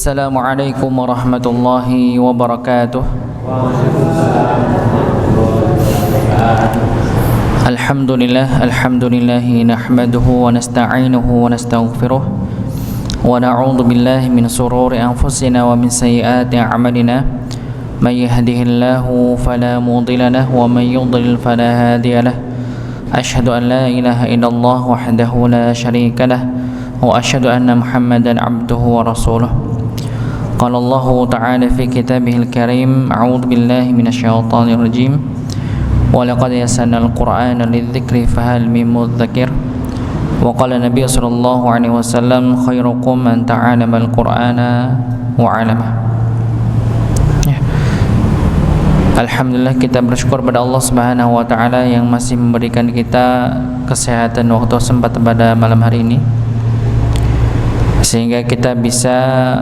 Assalamualaikum warahmatullahi wabarakatuh. Alhamdulillahi nahmaduhu wa nasta'inuhu wa nastaghfiruh wa na'udzu billahi min shururi anfusina wa min sayyiati a'malina. May yahdihillahu fala mudilla lahu wa may yudlil fala hadiya lahu. Asyhadu an la ilaha illallah wahdahu la syarika lahu wa asyhadu anna Muhammadan abduhu wa rasuluh. Qala Allah ta'ala fi kitabihil karim, a'udzu billahi minasyaitonir rajim. Wa laqad yassarnal qur'ana lidzikri fahal min mudzakir. Wa qala Nabi sallallahu alaihi wasallam, khairukum man ta'allamal qur'ana wa 'allamah. Alhamdulillah, kita bersyukur pada Allah Subhanahu wa taala yang masih memberikan kita kesehatan waktu sempat pada malam hari ini, sehingga kita bisa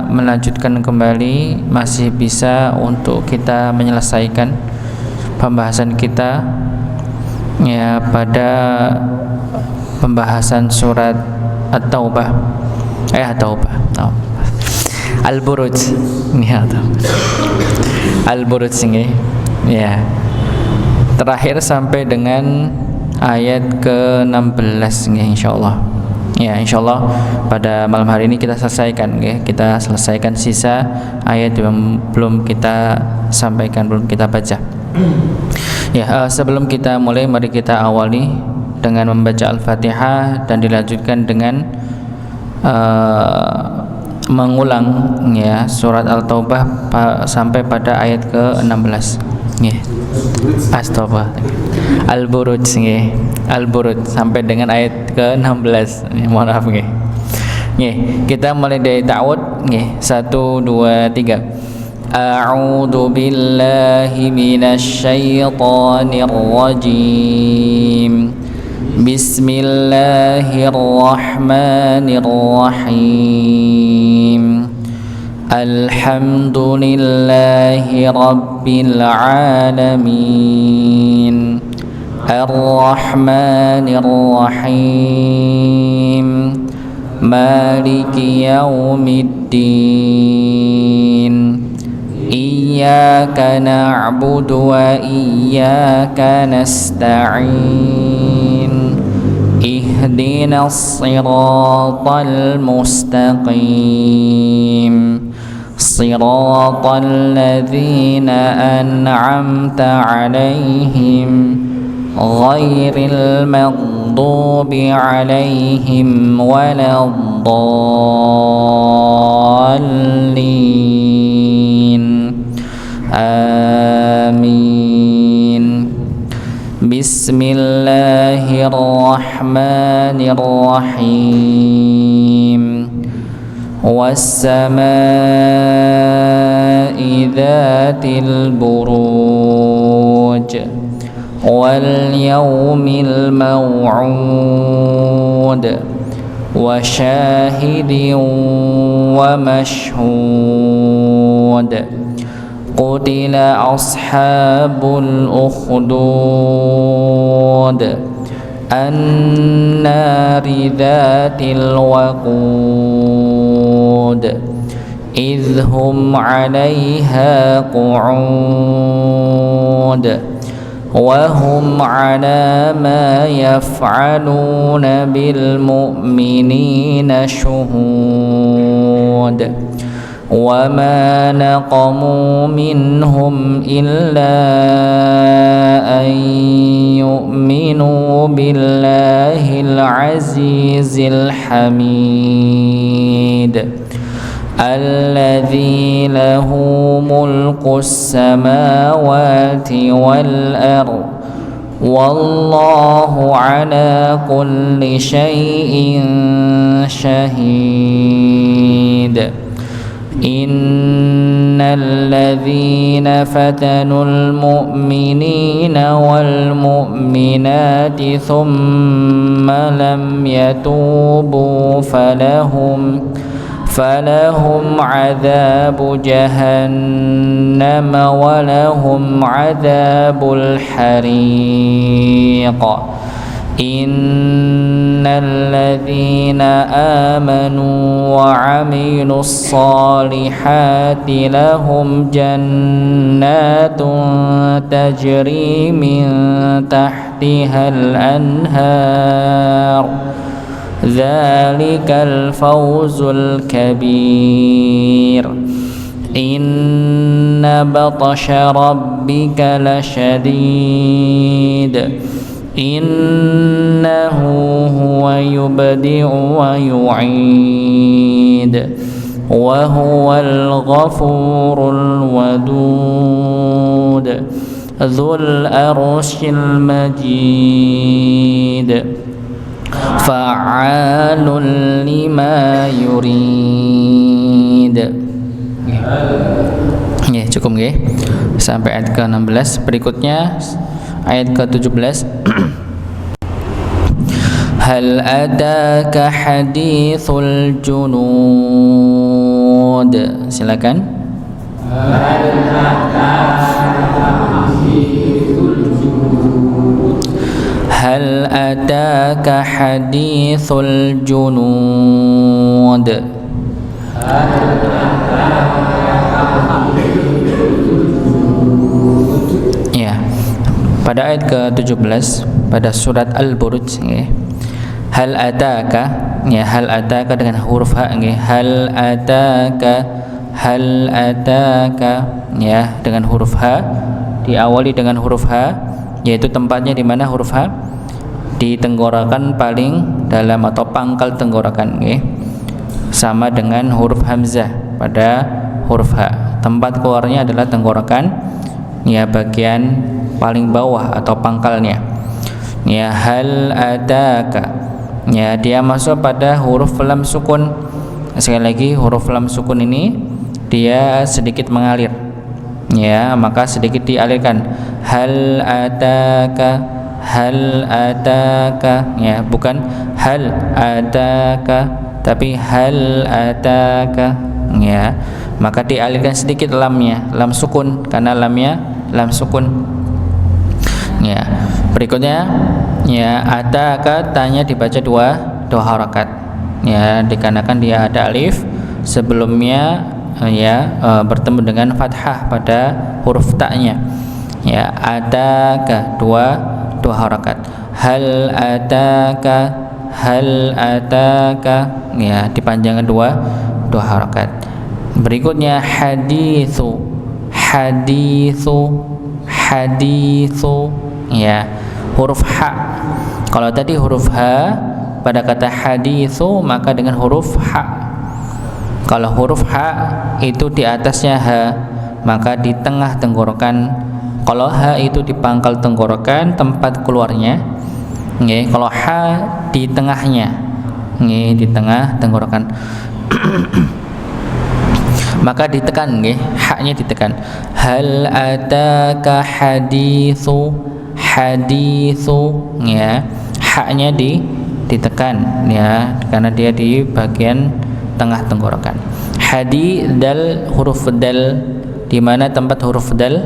melanjutkan kembali, masih bisa untuk kita menyelesaikan pembahasan kita ya pada pembahasan surat At-Taubah Al-Buruj ya, Al-Buruj ini ya, terakhir sampai dengan ayat ke-16 ya, insyaallah. Ya, insyaallah pada malam hari ini kita selesaikan ya. Kita selesaikan sisa ayat yang belum kita sampaikan, belum kita baca. Ya, sebelum kita mulai, mari kita awali dengan membaca Al-Fatihah dan dilanjutkan dengan mengulang ya surat Al-Taubah sampai pada ayat ke-16. Nggih. Astagfirullah. Al-Buruj nggih. Al-Buruj sampai dengan ayat ke-16. Mohon maaf nggih. Nggih, kita mulai dari ta'awud nggih. 1 2 3. A'udzu billahi minasy syaithanir rajim. Bismillahirrahmanirrahim. Alhamdulillahi rabbil alamin. Ar-Rahmanir Rahim. Maliki yaumiddin. Iyyaka na'budu wa iyyaka nasta'in. Ihdinas siratal mustaqim. Siratal ladzina an'amta 'alaihim ghairil maghdubi 'alaihim waladdallin. Amin. Bismillahirrahmanirrahim. Was-samaa'i dzatil buruj wal yawmil maw'ud wa syahidin wa mashhud. Qutila ashabul ukhdud an-nari dzatil waqud idh hum 'alaiha qu'ud wa hum 'ala ma yaf'aluna bil mu'minina shuhud. Wa ma naqamu minhum illa an yu'minu billahil azizil hamid alladzi lahu mulkus samawati wal ardh wallahu ala kulli syai'in syahid. Innal ladzina fatanul mu'minina wal mu'minati thumma lam yatubu falahum adzabu jahannam wa lahum adzabul hariq. innalladzina amanu wa 'amilus solihati lahum jannatun tajri min tahtihal anhar dzalikal fawzul kabir inna batasha rabbika lasyadid innahu huwa yubdi'u wa yu'id wa huwal ghafurul wadud dzul arsyil majid fa'alun lima yurid. Ya, cukup nggih. Sampai ayat ke-16. Berikutnya ayat ke-17. Hal ataka hadithul junud. Silakan. Hal ataka hadithul junud. Hal ataka hadithul junud. Ya, pada ayat ke-17 pada surat Al-Buruj ya. Hal ataka ya, hal ataka dengan huruf ha ya. Hal ataka ya dengan huruf ha, diawali dengan huruf ha, yaitu tempatnya di mana huruf ha? Di tenggorokan paling dalam atau pangkal tenggorokan ya. Sama dengan huruf hamzah pada huruf ha. Tempat keluarnya adalah tenggorokan ya, bagian paling bawah atau pangkalnya. Ya, hal ataka. Ya, dia masuk pada huruf lam sukun. Sekali lagi huruf lam sukun ini dia sedikit mengalir. Ya, maka sedikit dialirkan. Hal ataka ya, bukan hal ataka tapi hal ataka ya, maka dialirkan sedikit lamnya, lam sukun karena lamnya lam sukun ya. Berikutnya ya, ataka tanya dibaca dua harakat ya, dikarenakan dia ada alif sebelumnya ya, bertemu dengan fathah pada huruf ta-nya ya. Ataka dua harakat. Hal ataka ya, dipanjangkan dua harakat. Berikutnya hadithu ya, huruf ha. Kalau tadi huruf ha pada kata hadithu, maka dengan huruf ha. Kalau huruf ha itu di atasnya ha, maka di tengah tenggorokan. Kalau ha itu di pangkal tenggorokan tempat keluarnya nggih. Kalau ha di tengahnya nggih, di tengah tenggorokan. Maka ditekan nggih, ha-nya ditekan. Hal ataka hadithu ya, ha-nya ditekan ya, karena dia di bagian tengah tenggorokan. Hadi dal, huruf dal, di mana tempat huruf dal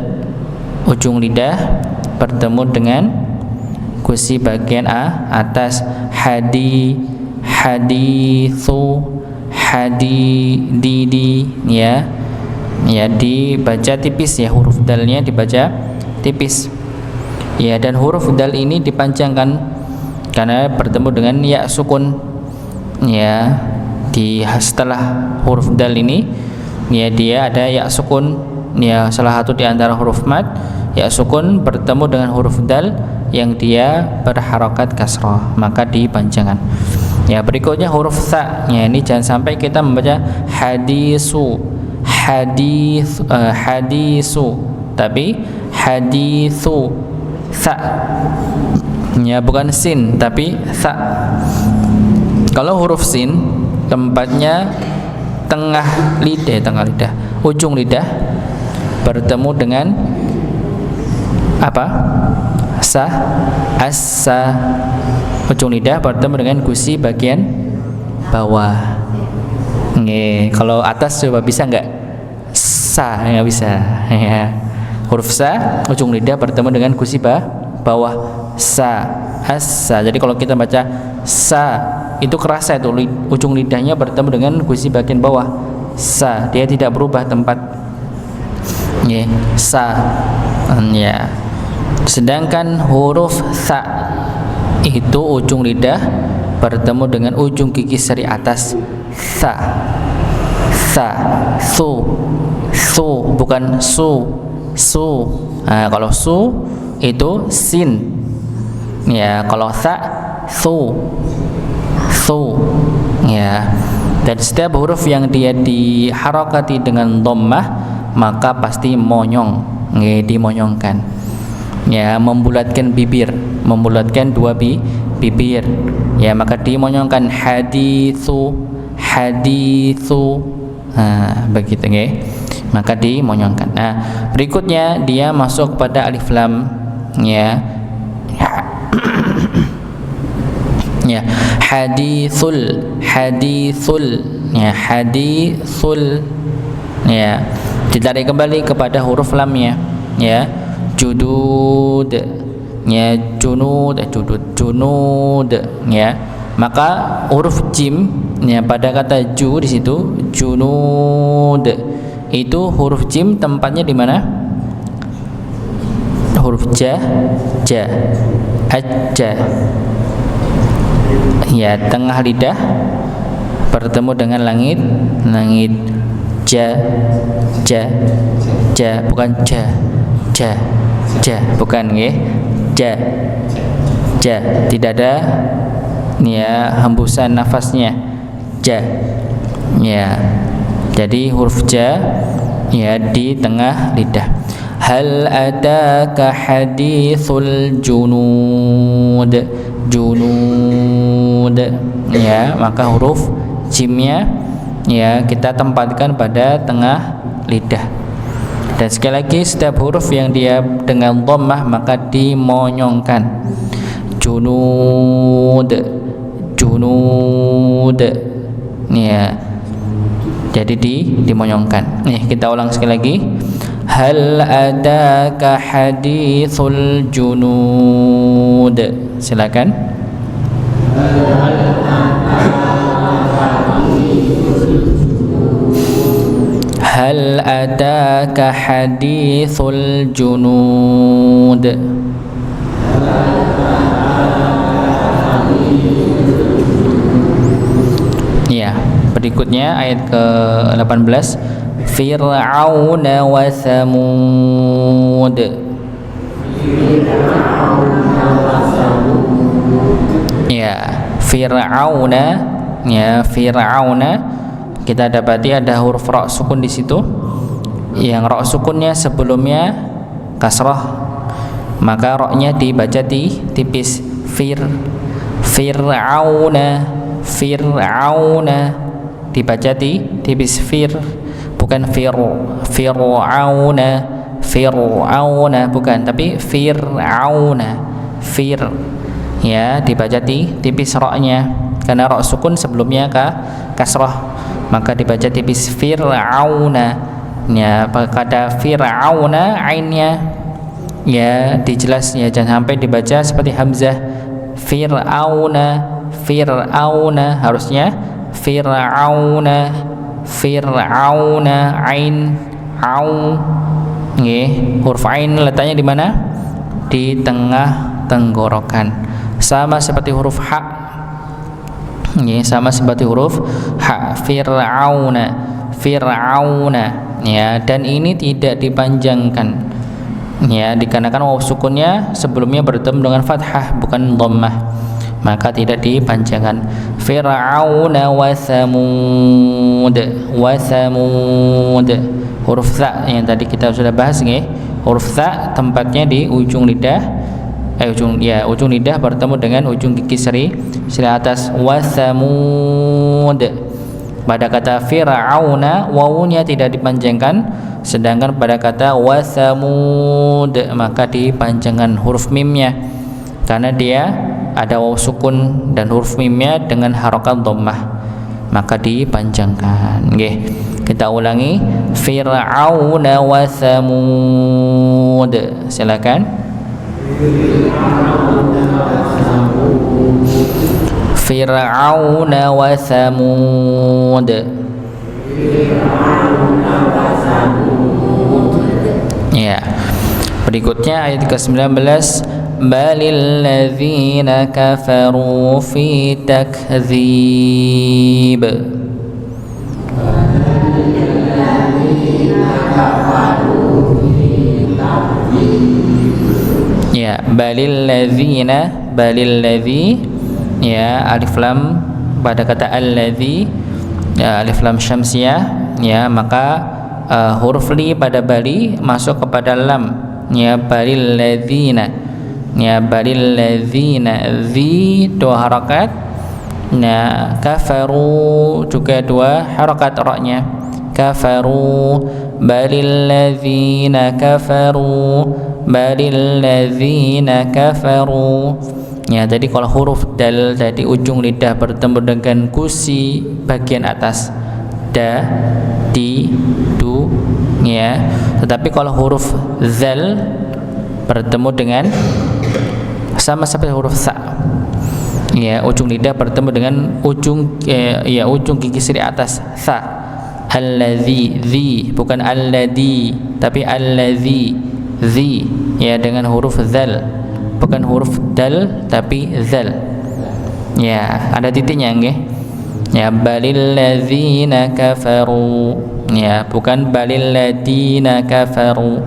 ujung lidah bertemu dengan gusi bagian atas. Hadithu hadidi ya, dibaca tipis ya, huruf dalnya dibaca tipis ya. Dan huruf dal ini dipanjangkan karena bertemu dengan ya sukun ya. Setelah huruf dal ini ya, dia ada ya sukun ya, salah satu di antara huruf mad. Ya sukun bertemu dengan huruf dal yang dia berharokat kasrah, maka dipanjangkan ya. Berikutnya huruf tha ya, ini jangan sampai kita membaca hadisu tapi hadithu tha ya, bukan sin tapi tha. Kalau huruf sin tempatnya tengah lidah, ujung lidah bertemu dengan apa? Asa. Ujung lidah bertemu dengan gusi bagian bawah. Nggih, kalau atas coba bisa enggak? Sa, enggak bisa ya. Huruf sa ujung lidah bertemu dengan gusi bawah. Sa. asa. Jadi kalau kita baca sa itu kerasa itu ujung lidahnya bertemu dengan gusi bagian bawah. Sa, dia tidak berubah tempat. Ya, sa. Ya. Sedangkan huruf sa itu ujung lidah bertemu dengan ujung gigi seri atas. Sa. Sa, su, bukan su. Nah, kalau su itu sin. Ya, kalau sa su. Ya. Dan setiap huruf yang dia diharakati dengan dhammah maka pasti monyong, dimonyongkan. Ya, membulatkan bibir, membulatkan dua bibir. Ya, maka dimonyongkan haditsu. Nah, begitu nggih. Maka dimonyongkan. Nah, berikutnya dia masuk pada alif lam, ya. Ya, hadithul, ya, hadithul, ya. Ditarik kembali kepada huruf lamnya, ya. Judud, ya, junud, ya. Maka huruf jim, ya, pada kata ju di situ junud itu huruf jim tempatnya di mana? Huruf ja, ajja. Ya, tengah lidah bertemu dengan langit, ja, bukan ja, bukan nggih. Ja, tidak ada ya hembusan nafasnya. Ja. Ya. Jadi huruf ja ya di tengah lidah. Hal ataka hadithul junud, ya, maka huruf jimnya ya kita tempatkan pada tengah lidah. Dan sekali lagi setiap huruf yang dia dengan dhammah maka dimonyongkan. Junud, ya, jadi dimonyongkan. Nih kita ulang sekali lagi. Hal adaka hadithul junud. Silakan. Hal adaka hadithul junud. Ya, berikutnya ayat ke-18. Fir'aun wa Thamud. Ya, Fir'auna, ya, Fir'auna kita dapati ada huruf ra sukun di situ. Yang ra sukunnya sebelumnya kasrah, maka ra-nya dibaca tipis. Fir'auna dibaca tipis bukan Fir'auna bukan, tapi Fir'auna. Ya, dibaca tipis ra-nya karena ra sukun sebelumnya kasrah, maka dibaca tipis Fir'auna. Ya, pada Fir'auna ainnya ya dijelas, ya, jangan sampai dibaca seperti hamzah Fir'auna, harusnya Fir'auna ain au. Nggih, huruf ain letaknya di mana? Di tengah tenggorokan. Sama seperti huruf ha. Nggih, sama seperti huruf ha. Fir'auna. Ya, dan ini tidak dipanjangkan. Ya, dikarenakan waw sukunnya sebelumnya bertemu dengan fathah bukan dhammah, maka tidak dipanjangkan. Fir'auna wa Thamud. Huruf tha yang tadi kita sudah bahas nggih. Huruf tha tempatnya di ujung lidah. Ujung lidah bertemu dengan ujung gigi seri atas. Wa Thamud. Pada kata Fir'auna wawunya tidak dipanjangkan, sedangkan pada kata wa Thamud maka dipanjangkan huruf mimnya karena dia ada waw sukun dan huruf mimnya dengan harokat dhammah, maka dipanjangkan. Nggih, kita ulangi. Fir'auna wa Thamud. Silakan. Fir'aun wa Thamud. Ya. Berikutnya ayat ke-19, balil ladzina kafaru fi takdzib. Ya, balil ladzi, ya, alif lam pada kata alladzi, ya, alif lam syamsiyah, ya, maka huruf li pada bali masuk kepada lam, ya, balil ladzina, ya, balil ladzina, zi dua harakat, nah, kafaru juga dua harakat ra-nya, kafaru, balil ladzina kafaru, balil ladzina kafaru. Ya, jadi kalau huruf dal tadi ujung lidah bertemu dengan gusi bagian atas da, di, du, ya. Tetapi kalau huruf zal bertemu dengan sama seperti huruf sa, ya, ujung lidah bertemu dengan ujung ujung gigi seri atas sa. Alladzi, zi, bukan alladzi tapi alladzi, zi, ya, dengan huruf zal, bukan huruf dal tapi zal, ya, ada titiknya, nggih, ya, balil ladzina kafaru, ya, bukan balil ladzina kafaru,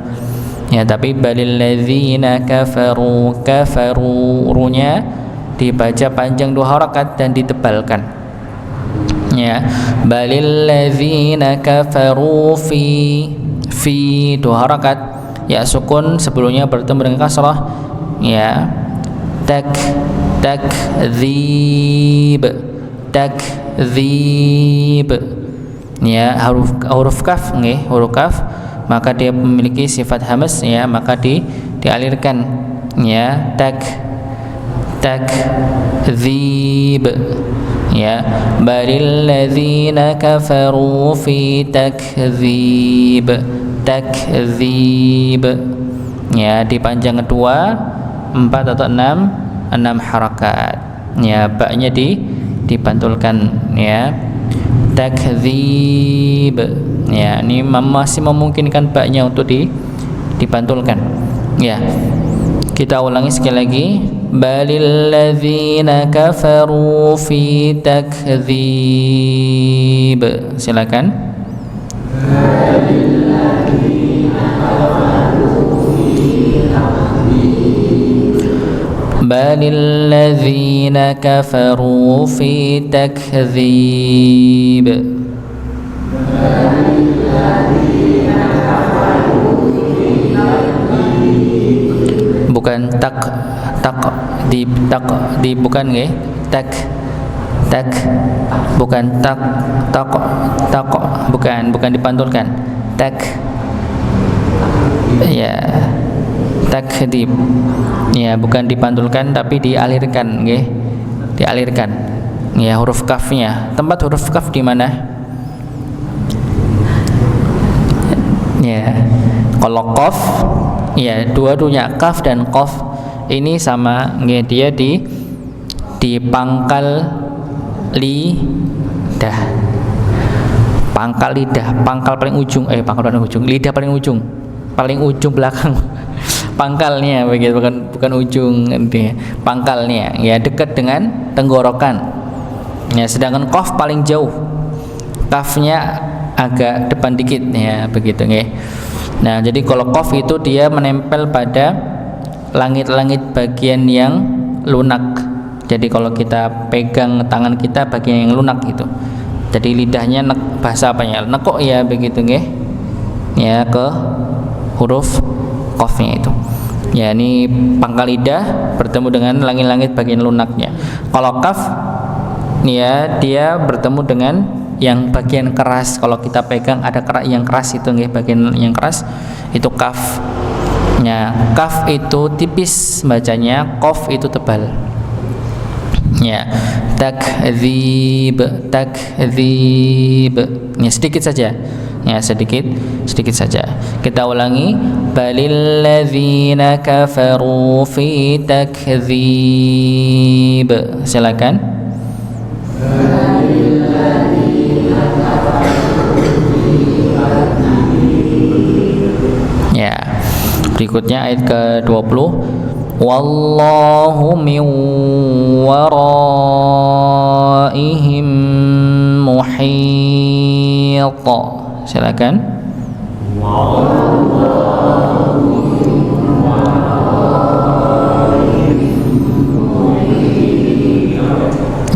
ya, tapi balil ladzina kafaru, kafaru, runya dibaca panjang dua harakat dan ditebalkan, ya, balil ladzina kafaru fi dua harakat, ya, sukun sebelumnya bertemu dengan kasrah, ya, takdzib, ya, huruf kaf, nggih, huruf kaf, maka dia memiliki sifat hamz, ya, maka dialirkan, ya, takdzib, ya, balil ladzina kafaru fi takdzib, ya, dipanjang kedua 4 atau 6 harakat, ya, ba-nya dipantulkan, ya, takdzib, ya, ini masih memungkinkan ba-nya untuk dipantulkan, ya. Kita ulangi sekali lagi, balil ladzina kafaru fi takdzib. Silakan. balil ladzina kafaru fi takdzib. Bukan di bukan nggih, tak bukan tak bukan dipantulkan, tak ya, takdzib ya, bukan dipantulkan tapi dialirkan nggih, dialirkan ya, huruf kafnya. Tempat huruf kaf di mana? Ya, kalau qaf ya, dua-duanya kaf dan qaf ini sama nggih, dia di pangkal lidah, pangkal lidah, pangkal paling ujung, pangkal paling ujung, lidah paling ujung belakang pangkalnya begitu, bukan ujung, pangkalnya ya, dekat dengan tenggorokan ya, sedangkan qaf paling jauh, kafnya agak depan dikit ya, begitu nggih. Nah, jadi kalau qaf itu dia menempel pada langit-langit bagian yang lunak. Jadi kalau kita pegang tangan kita bagian yang lunak itu. Jadi lidahnya bahasa apanya? Nekuk ya, begitu nggih. Ya, ke huruf qafnya itu. Ya, ini pangkal lidah bertemu dengan langit-langit bagian lunaknya. Kalau kaf ya, dia bertemu dengan yang bagian keras. Kalau kita pegang ada yang keras itu nggih, bagian yang keras itu kaf. Ya, kaf itu tipis bacanya, qaf itu tebal. Ya, takdzib. Ya, sedikit saja. Ya, sedikit saja. Kita ulangi, balil ladzina kafaru fi takdzib. Silakan. Berikutnya ayat ke-20. Wallahu min waraihim muhit. Silakan.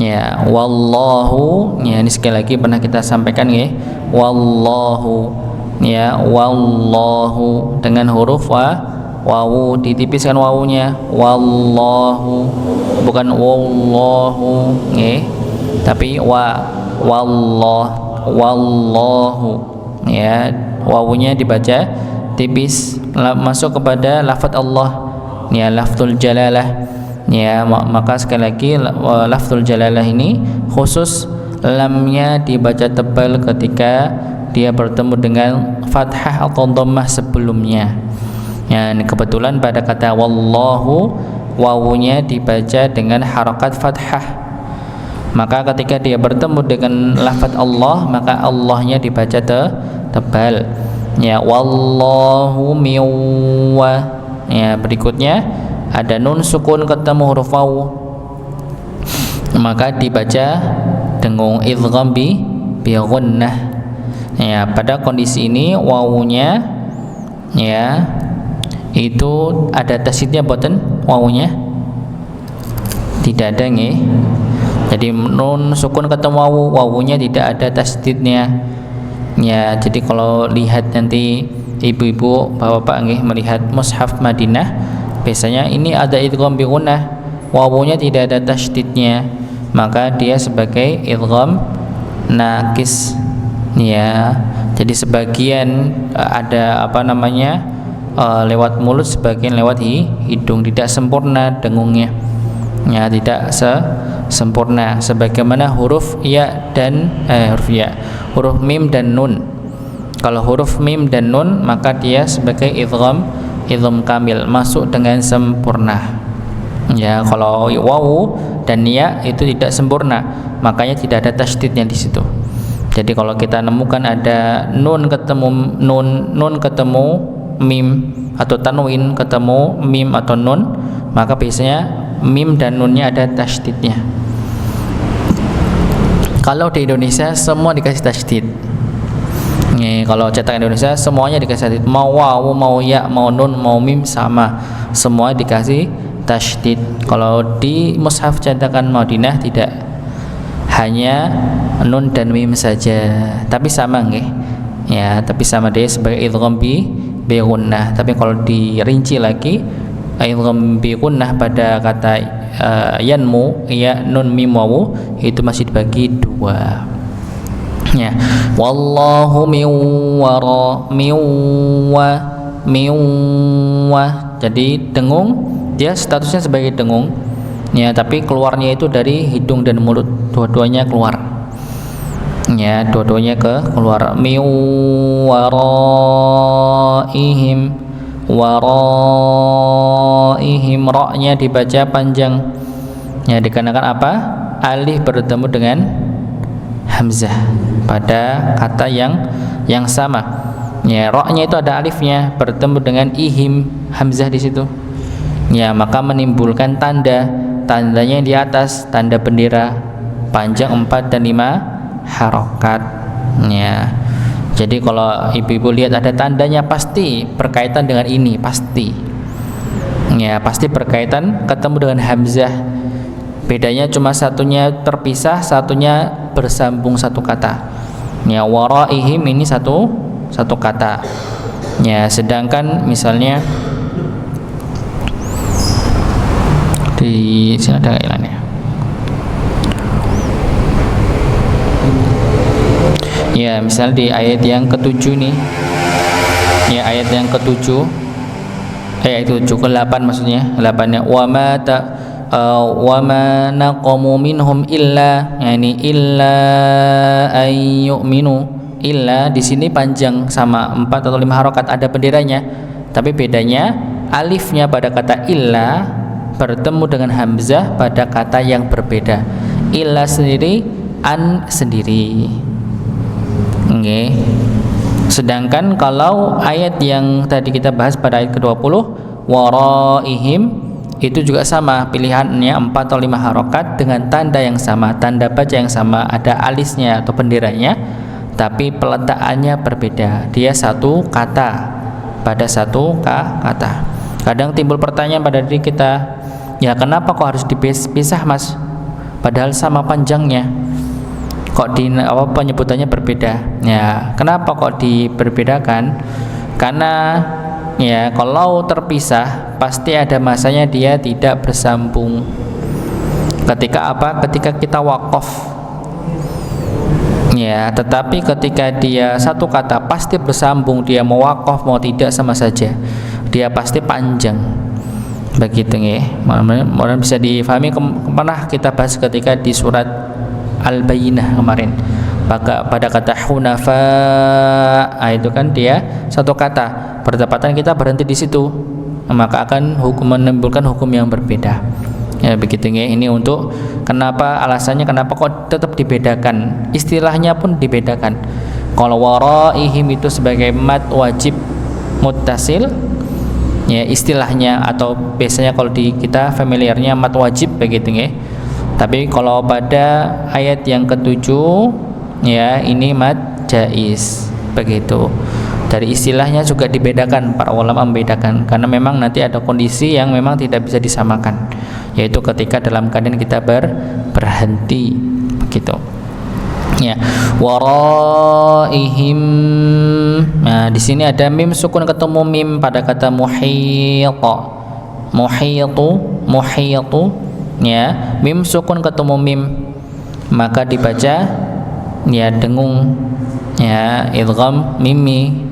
Ya, wallahu, ya ini sekali lagi pernah kita sampaikan ya. Wallahu, ya, wallahu dengan huruf wawu, ditipiskan wawunya. Wallahu, bukan wallahu, ya, tapi wallahu, ya, wawunya dibaca tipis, masuk kepada lafaz Allah, ya, lafzul jalalah. Ya, maka sekali lagi lafzul jalalah ini khusus lamnya dibaca tebal ketika dia bertemu dengan fathah atau dhammah sebelumnya. Ya, kebetulan pada kata wallahu wawunya dibaca dengan harakat fathah. Maka ketika dia bertemu dengan lafaz Allah, maka Allahnya dibaca tebal. Ya, wallahu miwa. Ya, berikutnya ada nun sukun ketemu huruf wawu, maka dibaca dengung idgham bi gunnah. Ya, pada kondisi ini wawunya, ya, itu ada tasydidnya boten wawunya? Tidak ada nggih. Jadi nun sukun ketemu wawu, wawunya tidak ada tasydidnya. Ya, jadi kalau lihat nanti ibu-ibu, bapak-bapak nggih melihat mushaf Madinah, biasanya ini ada idgham bi gunnah, wawunya tidak ada tasydidnya, maka dia sebagai idgham nakis. Ya, jadi sebagian ada lewat mulut, sebagian lewat hidung, tidak sempurna dengungnya. Ya, tidak sempurna sebagaimana huruf ya dan huruf mim dan nun. Kalau huruf mim dan nun maka dia sebagai idgham kamil, masuk dengan sempurna. Ya, kalau wawu dan ya itu tidak sempurna, makanya tidak ada tasydidnya di situ. Jadi kalau kita nemukan ada nun ketemu nun ketemu mim, atau tanwin ketemu mim atau nun, maka biasanya mim dan nunnya ada tasydidnya. Kalau di Indonesia semua dikasih tasydid. Nih, kalau cetak Indonesia semuanya dikasih tasydid, mau wawu, mau ya, mau nun, mau mim sama, semua dikasih tasydid. Kalau di mushaf cetakan Madinah tidak, hanya nun dan mim saja, tapi sama nggih. Ya, tapi sama dia sebagai idgham bi gunnah. Tapi kalau dirinci lagi, idgham bi gunnah pada kata yanmu, ya, nun mim wawu itu masih dibagi dua. Ya, wallahu min wara. Jadi dengung dia statusnya sebagai dengung. Ya, tapi keluarnya itu dari hidung dan mulut, dua-duanya keluar. Ya, dua-duanya keluar. Min waraihim, ra-nya dibaca panjang. Ya, dikarenakan apa? Alif bertemu dengan hamzah pada kata yang sama. Ya, ra-nya itu ada alifnya bertemu dengan ihim, hamzah di situ. Ya, maka menimbulkan tandanya di atas, tanda bendera panjang 4 dan 5 harokat. Ya, jadi kalau ibu-ibu lihat ada tandanya pasti berkaitan dengan ini, pasti. Ya, pasti berkaitan, ketemu dengan hamzah. Bedanya cuma satunya terpisah, satunya bersambung satu kata. Ya, waraihim ini satu kata. Ya, sedangkan misalnya di sini ada iklannya. Ya, misal di ayat yang ke-7 nih. Ya, ayat yang ke-7. Ayat 7 ke-8 maksudnya. 8-nya wa ma naqamu minhum illa, yani illa ayyuminu. Illa di sini panjang sama 4 atau 5 harokat, ada benderanya. Tapi bedanya alifnya pada kata illa bertemu dengan hamzah pada kata yang berbeda. Illa sendiri, an sendiri. Nggih. Sedangkan kalau ayat yang tadi kita bahas pada ayat ke-20 waraihim itu juga sama, pilihannya 4 atau 5 harokat dengan tanda yang sama, tanda baca yang sama, ada alisnya atau benderanya, tapi peletakannya berbeda. Dia satu kata pada satu kata. Kadang timbul pertanyaan pada diri kita, ya kenapa kok harus dipisah mas? Padahal sama panjangnya. Kok penyebutannya berbeda? Ya, kenapa kok diperbedakan? Karena ya kalau terpisah pasti ada masanya dia tidak bersambung. Ketika apa? Ketika kita wakaf. Ya, tetapi ketika dia satu kata pasti bersambung, dia mau wakaf mau tidak sama saja. Dia pasti panjang. Begitu ya. Mudah-mudahan bisa difahami. Pernah kita bahas ketika di surat Al-Bayyinah kemarin. Pada kata hunafa itu kan dia satu kata, berdapatan kita berhenti di situ, maka akan menimbulkan hukum yang berbeda. Ya begitu ya. Ini untuk kenapa, alasannya kenapa kok tetap dibedakan, istilahnya pun dibedakan. Kalau waraihim itu sebagai mad wajib muttasil ya istilahnya, atau biasanya kalau di kita familiarnya mad wajib begitu ya. Tapi kalau pada ayat yang ke-7 ya ini mad jaiz begitu. Dari istilahnya juga dibedakan, para ulama membedakan karena memang nanti ada kondisi yang memang tidak bisa disamakan, yaitu ketika dalam keadaan kita berhenti begitu. Ya, waraihim. Nah, di sini ada mim sukun ketemu mim pada kata muhita. Muhitu ya, mim sukun ketemu mim maka dibaca ya dengung ya, idgham mimi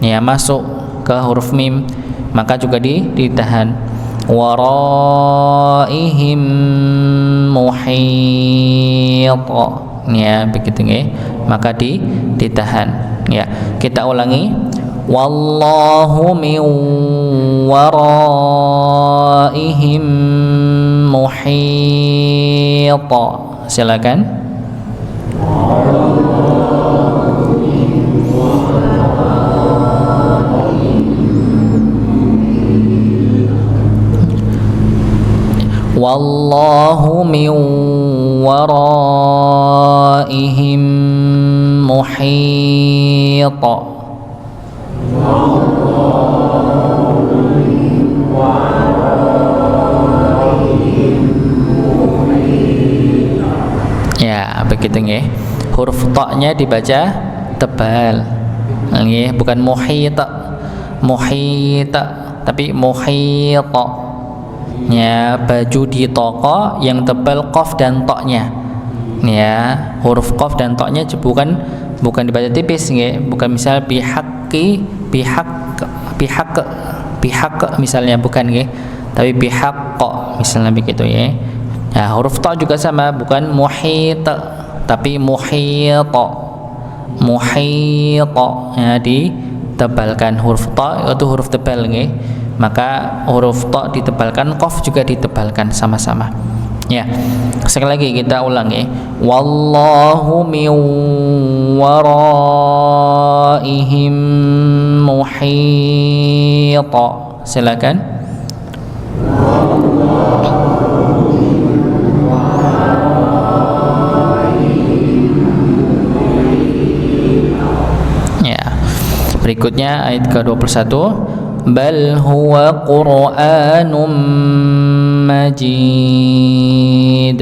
ya masuk ke huruf mim maka juga ditahan. Waraihim muhita ya begitu ya, maka ditahan ya. Kita ulangi, wallahu min waraihim muhita. Silakan. Wallahu min waraihim muhita. Ya begitu nggih. Huruf ta-nya dibaca tebal nggih, bukan muhita tapi muhita. Ya, baju di toko yang tebal qaf dan ta-nya. Ya, huruf qaf dan ta-nya bukan dibaca tipis nggih, bukan misal bihaq misalnya, bukan nggih, tapi bihaq misalnya begitu ya. Nah, huruf ta juga sama, bukan muhita tapi muhita. Ya, ditebalkan huruf ta itu huruf tebal nggih. Maka huruf ta ditebalkan, qaf juga ditebalkan sama-sama. Ya. Sekali lagi kita ulangi. Wallahu min waraihim muhita. Silakan. Ya. Berikutnya ayat ke-21. Bal huwa Qur'anum Majid.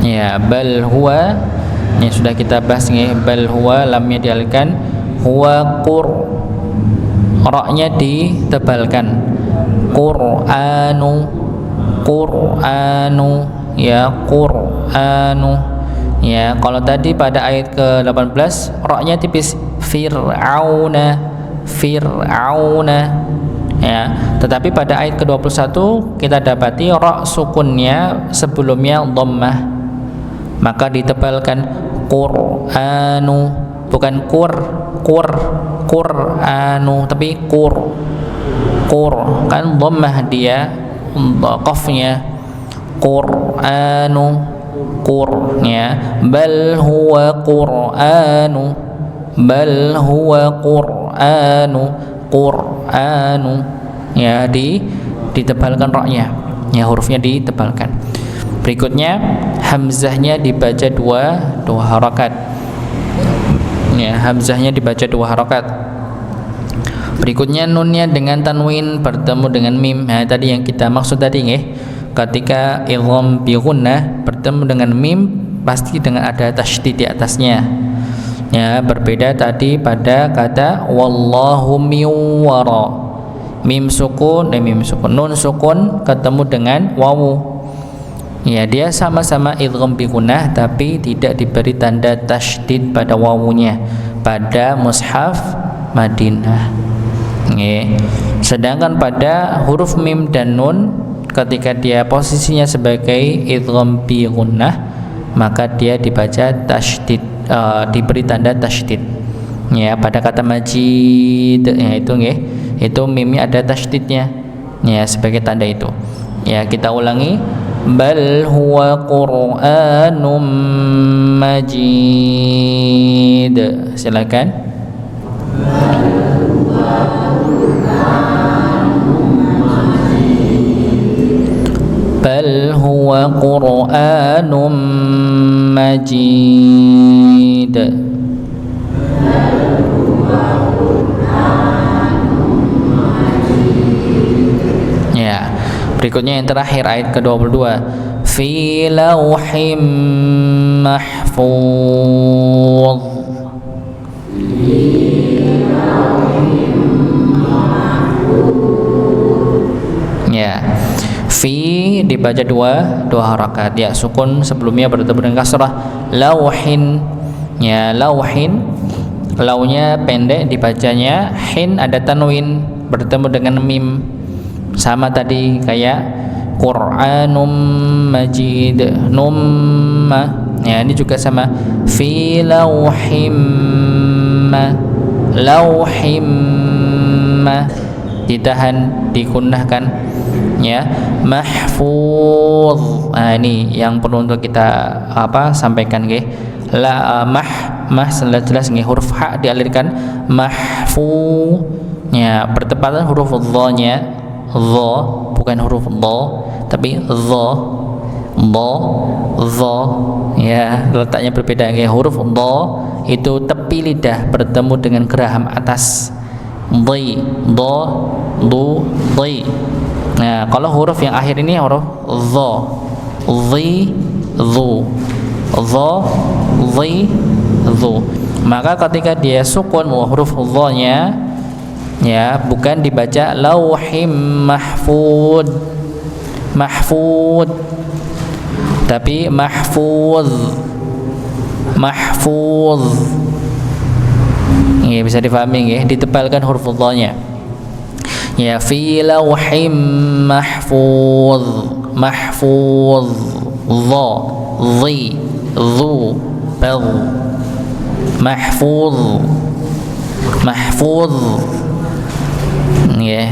Ya, bal huwa yang sudah kita bahas nih, bal huwa lamnya dialihkan, huwa ra-nya ditebalkan, Qur'anu ya, Qur'anu ya. Kalau tadi pada ayat ke-18 ra-nya tipis, Fir'auna ya. Tetapi pada ayat ke-21 kita dapati ra sukunnya sebelumnya dhammah, maka ditebalkan Qur'anu, bukan Qur'anu tapi qur kan dhammah dia qafnya, Qur'anu Qur ya, bal huwa Qur'anu, bal huwa Qur'anu, Qur'anu ya, ditebalkan roknya ya, hurufnya ditebalkan. Berikutnya hamzahnya dibaca dua harakat ya, hamzahnya dibaca 2 harakat. Berikutnya nunnya dengan tanwin bertemu dengan mim. Nah, tadi yang kita maksud tadi nggih, ketika idgham bi gunnah bertemu dengan mim pasti dengan ada tasydid di atasnya. Ya, berbeda tadi pada kata wallahu min wara. Mim sukun, nun sukun ketemu dengan wawu. Ya, dia sama-sama idgham bi gunnah tapi tidak diberi tanda tasydid pada wawunya pada mushaf Madinah. Sedangkan pada huruf mim dan nun ketika dia posisinya sebagai idgham bi gunnah maka dia dibaca tasydid, diberi tanda tasydid. Ya, pada kata majid ya itu mimnya ada tasydidnya ya sebagai tanda itu. Ya, kita ulangi, bal huwa Qur'anum majid. Silakan. Bal huwa Qur'anum majid. Ya, berikutnya yang terakhir ayat ke-22, fi lauhim mahfuz. Ya, fi dibaca dua harakat ya, sukun sebelumnya bertemu dengan kasrah. Lauhin ya, lauhin launya pendek dibacanya, hin ada tanwin bertemu dengan mim, sama tadi kayak Qur'anum majid, numma ya, ini juga sama, fi lauhim lauhim ditahan, dikunnahkan ya, mahfuz. Nah, ini yang perlu untuk kita sampaikan nggih. La mah jelas nggih, huruf ha dialirkan, mahfu ya, bertepatan huruf dha-nya, dha bukan huruf dha tapi dha ya, letaknya berbeda nggih. Huruf dha itu tepi lidah bertemu dengan geraham atas, dhi dha du dhi. Nah, kalau huruf yang akhir ini huruf dha, dhi dhu, dha dhi dhu, maka ketika dia sukun huruf dha-nya ya, bukan dibaca lauhim mahfud tapi mahfuz. Ya, bisa difahami ya, ditebalkan huruf dha-nya ya, fi lauhim mahfuz dha dhi dhu bal mahfuz ya.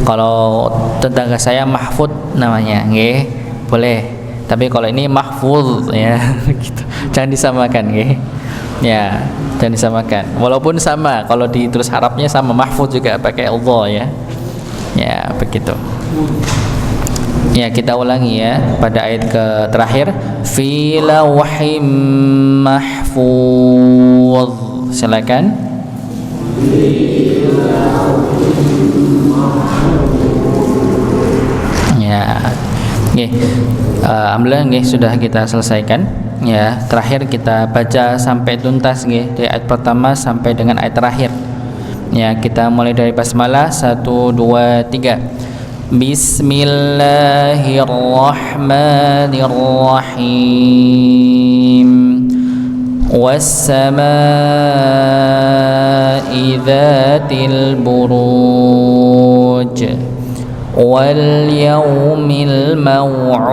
Kalau tetangga saya Mahfud namanya nggih, boleh, tapi kalau ini mahfuz ya gitu. Jangan disamakan nggih. Ya, jangan disamakan. Walaupun sama, kalau ditulis Arabnya sama, mahfuz juga pakai dha ya. Ya, begitu. Ya, kita ulangi ya pada ayat terakhir, fi lauhim mahfuz. Silakan. Ya, alhamdulillah sudah kita selesaikan. Ya, terakhir kita baca sampai tuntas dari ayat pertama sampai dengan ayat terakhir. Ya, kita mulai dari basmalah 1 2 3. Bismillahirrahmanirrahim. Was-samaa'i dzatil buruj wal yaumil maw'ud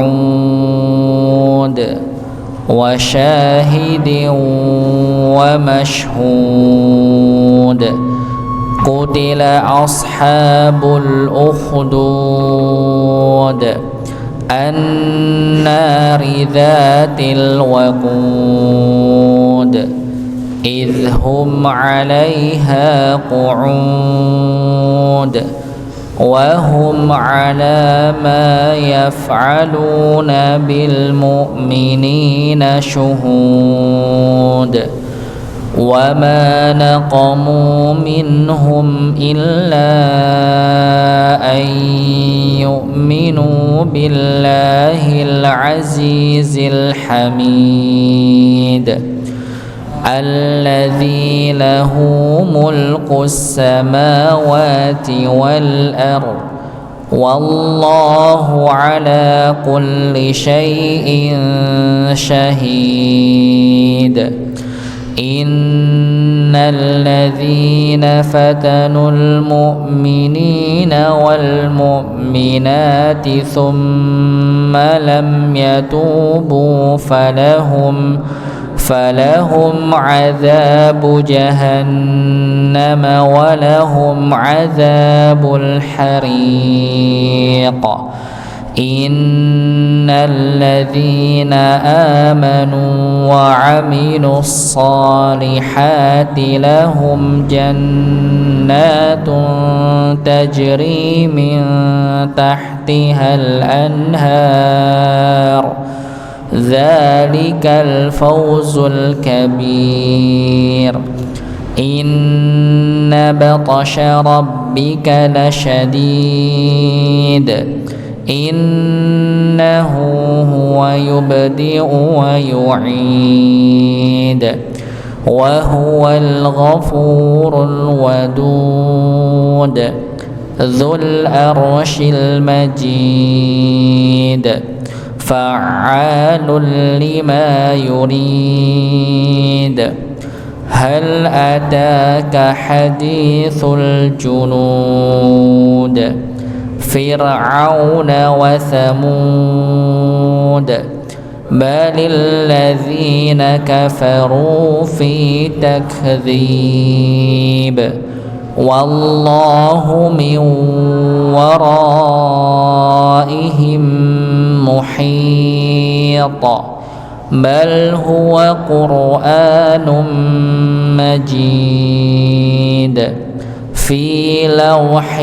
wa syahidin wa mashhud. Qutila ashabul ukhdud النار ذات الوقود إذ هم عليها قعود وهم على ما يفعلون بالمؤمنين شهود وما نقموا منهم إلا أن يؤمنوا بالله العزيز الحميد الذي له ملك السماوات والأرض والله على كل شيء شهيد إن الذين فتنوا المؤمنين والمؤمنات ثم لم يتوبوا فلهم عذاب جهنم ولهم عذاب الحريق إن الذين آمنوا وعملوا الصالحات لهم جنات تجري من تحتها الأنهار ذلك الفوز الكبير إن بطش ربك لشديد إنه هو يبدئ ويعيد وهو الغفور الودود ذو العرش المجيد فعال لما يريد هل أتاك حديث الجنود فرعون وثمود بل الذين كفروا في تكذيب والله من ورائهم محيط بل هو قرآن مجيد في لوح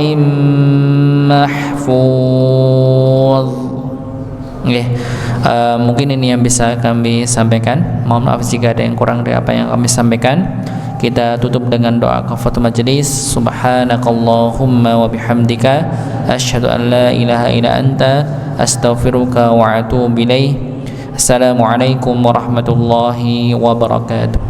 mahfuz. Mungkin ini yang bisa kami sampaikan. Mohon maaf jika ada yang kurang dari apa yang kami sampaikan. Kita tutup dengan doa kafaratul majelis. Subhanakallahumma wa bihamdika asyhadu an la ilaha illa anta astaghfiruka wa atubu ilaik. Assalamualaikum warahmatullahi wabarakatuh.